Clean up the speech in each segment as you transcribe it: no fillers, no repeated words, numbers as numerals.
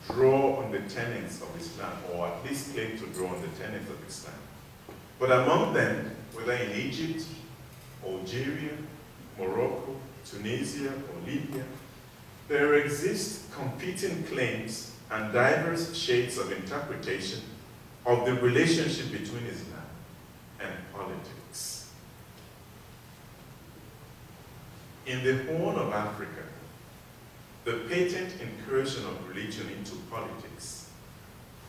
draw on the tenets of Islam, or at least claim to draw on the tenets of Islam. But among them, whether in Egypt, Algeria, Morocco, Tunisia, or Libya, there exist competing claims and diverse shades of interpretation of the relationship between Islam and politics. In the Horn of Africa, the patent incursion of religion into politics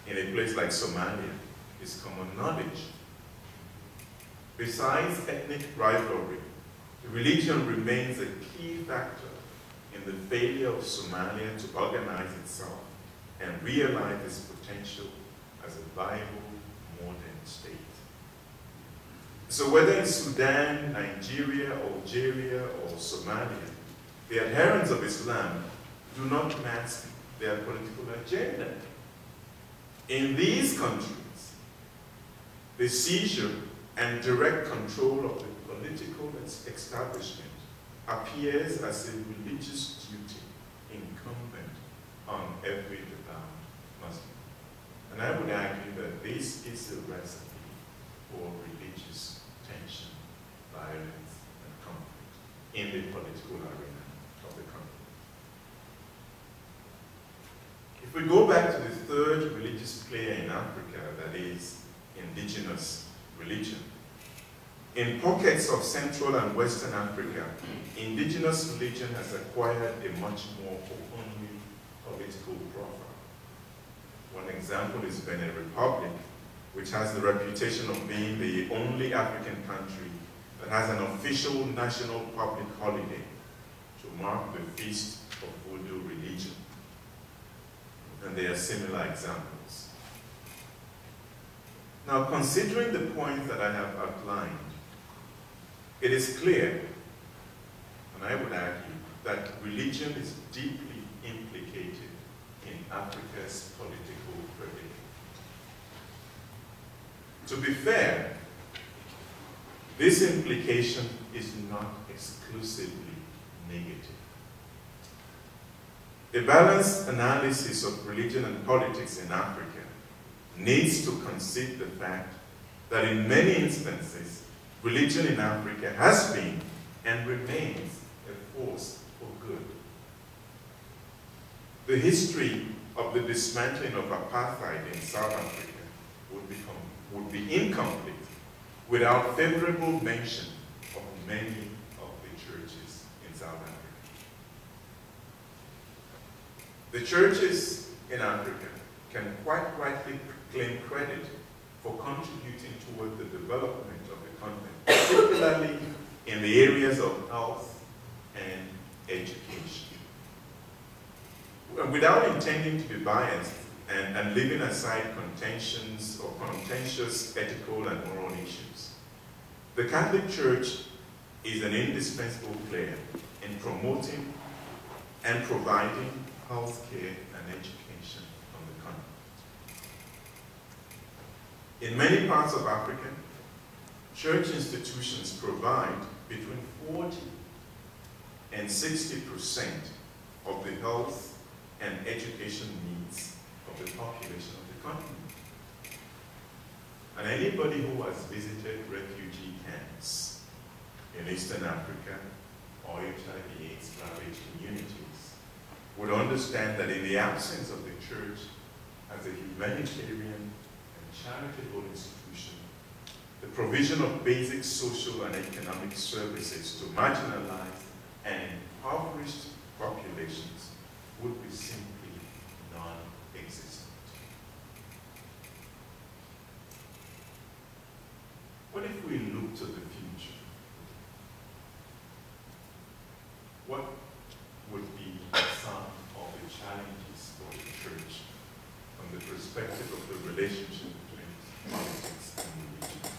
in a place like Somalia is common knowledge. Besides ethnic rivalry, religion remains a key factor in the failure of Somalia to organize itself and realize its potential as a viable modern state. So whether in Sudan, Nigeria, Algeria, or Somalia, the adherents of Islam do not mask their political agenda. In these countries, the seizure and direct control of the political establishment appears as a religious duty incumbent on every devout Muslim. And I would argue that this is a recipe for religious tension, violence, and conflict in the political arena of the country. If we go back to the third religious player in Africa, that is indigenous religion, in pockets of Central and Western Africa, indigenous religion has acquired a much more openly political profile. One example is Benin Republic, which has the reputation of being the only African country that has an official national public holiday to mark the feast of Voodoo religion. And there are similar examples. Now, considering the points that I have outlined, it is clear, and I would argue, that religion is deeply implicated in Africa's political predicament. To be fair, this implication is not exclusively negative. A balanced analysis of religion and politics in Africa needs to concede the fact that in many instances, religion in Africa has been and remains a force for good. The history of the dismantling of apartheid in South Africa would be incomplete without favorable mention of many of the churches in South Africa. The churches in Africa can quite rightly claim credit for contributing toward the development of the continent, particularly in the areas of health and education. Without intending to be biased and leaving aside contentions or contentious ethical and moral issues, the Catholic Church is an indispensable player in promoting and providing health care and education on the continent. In many parts of Africa, church institutions provide between 40 and 60% of the health and education needs of the population of the continent. And anybody who has visited refugee camps in Eastern Africa or HIV/AIDS ravaged communities would understand that in the absence of the church as a humanitarian and charitable institution, the provision of basic social and economic services to marginalized and impoverished populations would be simply non-existent. What if we look to the future? What would be some of the challenges for the church from the perspective of the relationship between politics and religion?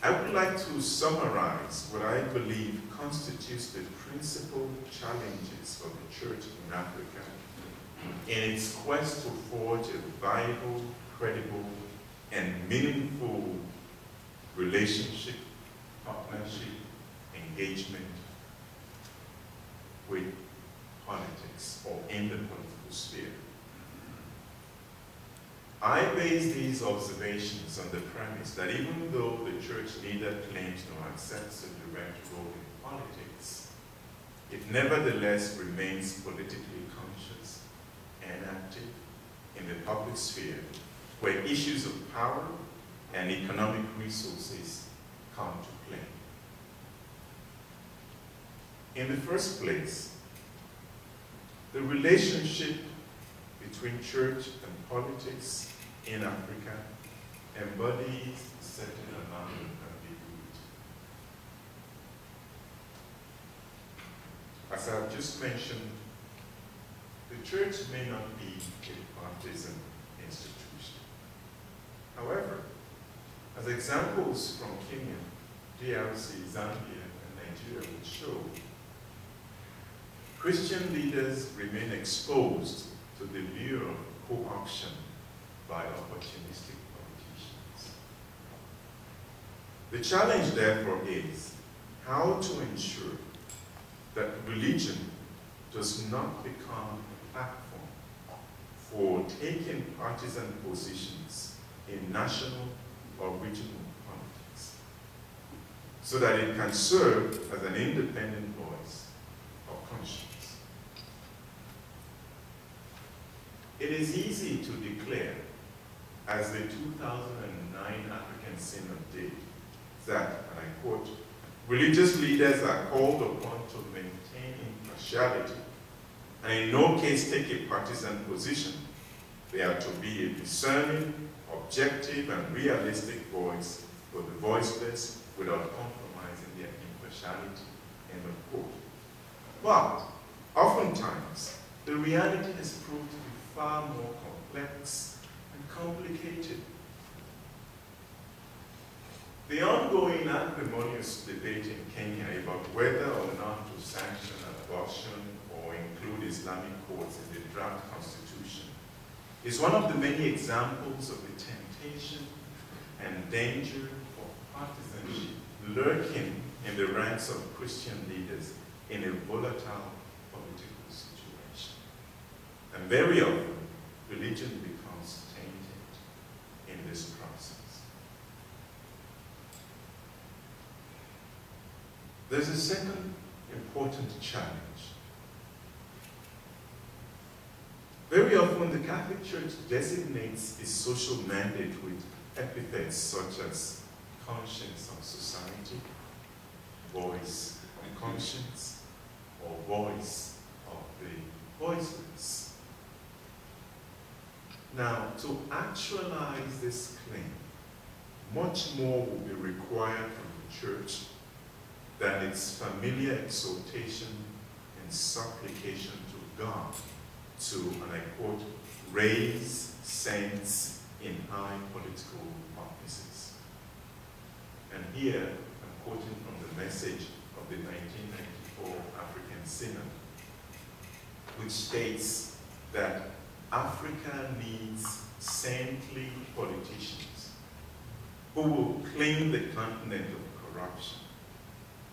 I would like to summarize what I believe constitutes the principal challenges of the church in Africa in its quest to forge a viable, credible, and meaningful relationship, partnership, engagement with politics or in the political sphere. I base these observations on the premise that even though the church neither claims nor accepts a direct role in politics, it nevertheless remains politically conscious and active in the public sphere, where issues of power and economic resources come to play. In the first place, the relationship between church and politics in Africa embodies a certain amount of ambiguity. As I've just mentioned, the church may not be a partisan institution. However, as examples from Kenya, DRC, Zambia, and Nigeria will show, Christian leaders remain exposed to the lure of co-option by opportunistic politicians. The challenge, therefore, is how to ensure that religion does not become a platform for taking partisan positions in national or regional politics, so that it can serve as an independent voice of conscience. It is easy to declare, as the 2009 African Synod did, that, and I quote, religious leaders are called upon to maintain impartiality and in no case take a partisan position. They are to be a discerning, objective, and realistic voice for the voiceless without compromising their impartiality, end of quote. But oftentimes, the reality has proved to be far more complex and complicated. The ongoing acrimonious debate in Kenya about whether or not to sanction abortion or include Islamic courts in the draft constitution is one of the many examples of the temptation and danger of partisanship lurking in the ranks of Christian leaders in a volatile political situation. And very often, religion becomes tainted in this process. There's a second important challenge. Very often, the Catholic Church designates its social mandate with epithets such as conscience of society, voice of conscience, or voice of the voiceless. Now, to actualize this claim, much more will be required from the Church than its familiar exhortation and supplication to God to, and I quote, raise saints in high political offices. And here, I'm quoting from the message of the 1994 African Synod, which states that Africa needs saintly politicians who will clean the continent of corruption,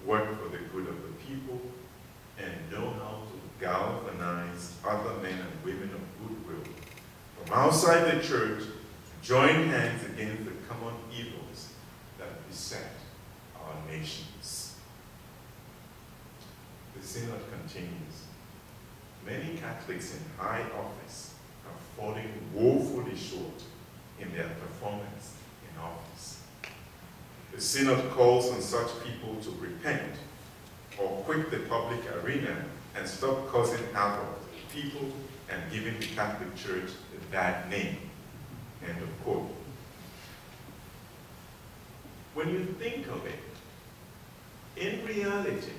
work for the good of the people, and know how to galvanize other men and women of goodwill from outside the church to join hands against the common evils that beset our nations. The Synod continues. Many Catholics in high office are falling woefully short in their performance in office. The Synod calls on such people to repent or quit the public arena and stop causing havoc to people and giving the Catholic Church a bad name. End of quote. When you think of it, in reality,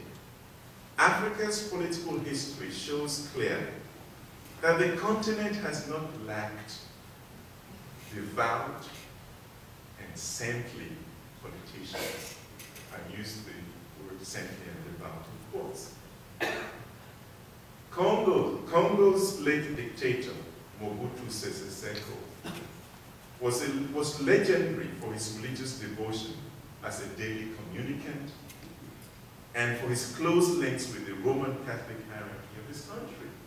Africa's political history shows clearly that the continent has not lacked devout and saintly politicians. I use the word saintly and devout, of course. Congo's late dictator, Mobutu Sese Seko, was legendary for his religious devotion as a daily communicant and for his close links with the Roman Catholic hierarchy of the this country.